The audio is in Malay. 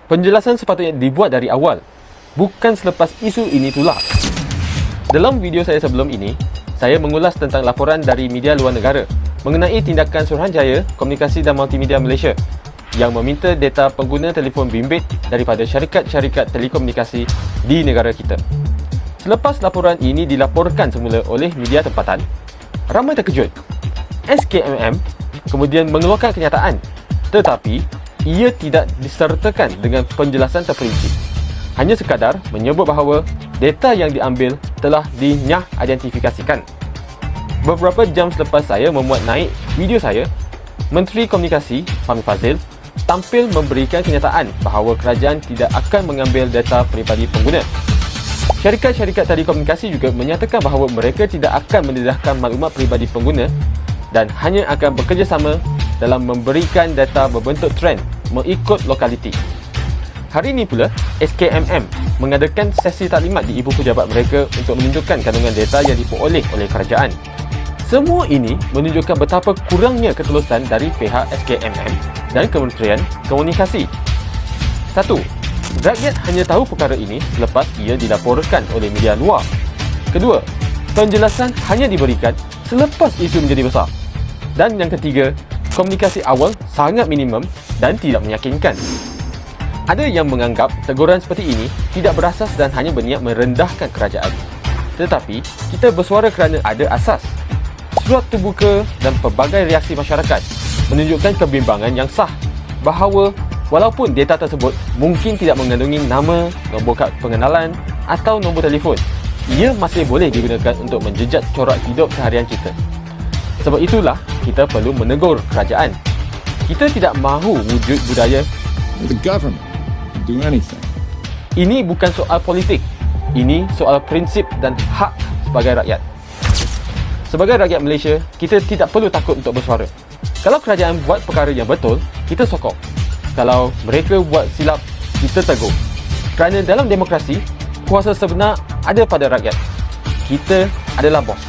Penjelasan sepatutnya dibuat dari awal, bukan selepas isu ini tular. Dalam video saya sebelum ini, saya mengulas tentang laporan dari media luar negara mengenai tindakan Suruhanjaya Komunikasi dan Multimedia Malaysia yang meminta data pengguna telefon bimbit daripada syarikat-syarikat telekomunikasi di negara kita. Selepas laporan ini dilaporkan semula oleh media tempatan, ramai terkejut. SKMM kemudian mengeluarkan kenyataan, tetapi ia tidak disertakan dengan penjelasan terperinci. Hanya sekadar menyebut bahawa data yang diambil telah dinyah-identifikasikan. Beberapa jam selepas saya memuat naik video saya, Menteri Komunikasi Fahmi Fadzil tampil memberikan kenyataan bahawa kerajaan tidak akan mengambil data peribadi pengguna. Syarikat-syarikat telekomunikasi juga menyatakan bahawa mereka tidak akan mendedahkan maklumat peribadi pengguna dan hanya akan bekerjasama dalam memberikan data berbentuk trend mengikut lokaliti. Hari ini pula, SKMM mengadakan sesi taklimat di ibu pejabat mereka untuk menunjukkan kandungan data yang diperoleh oleh kerajaan. Semua ini menunjukkan betapa kurangnya ketulusan dari pihak SKMM dan Kementerian Komunikasi. 1. Rakyat hanya tahu perkara ini selepas ia dilaporkan oleh media luar. Kedua, penjelasan hanya diberikan selepas isu menjadi besar. Dan yang ketiga, komunikasi awal sangat minimum dan tidak meyakinkan. Ada yang menganggap teguran seperti ini tidak berasas dan hanya berniat merendahkan kerajaan. Tetapi, kita bersuara kerana ada asas. Surat terbuka dan pelbagai reaksi masyarakat menunjukkan kebimbangan yang sah bahawa walaupun data tersebut mungkin tidak mengandungi nama, nombor kad pengenalan atau nombor telefon, ia masih boleh digunakan untuk menjejak corak hidup seharian kita. Sebab itulah kita perlu menegur kerajaan. Kita tidak mahu wujud budaya The government can do anything. ini bukan soal politik. Ini soal prinsip dan hak sebagai rakyat. Sebagai rakyat Malaysia, kita tidak perlu takut untuk bersuara. Kalau kerajaan buat perkara yang betul, kita sokong. Kalau mereka buat silap, kita tegur. Kerana dalam demokrasi, kuasa sebenar ada pada rakyat. Kita adalah bos.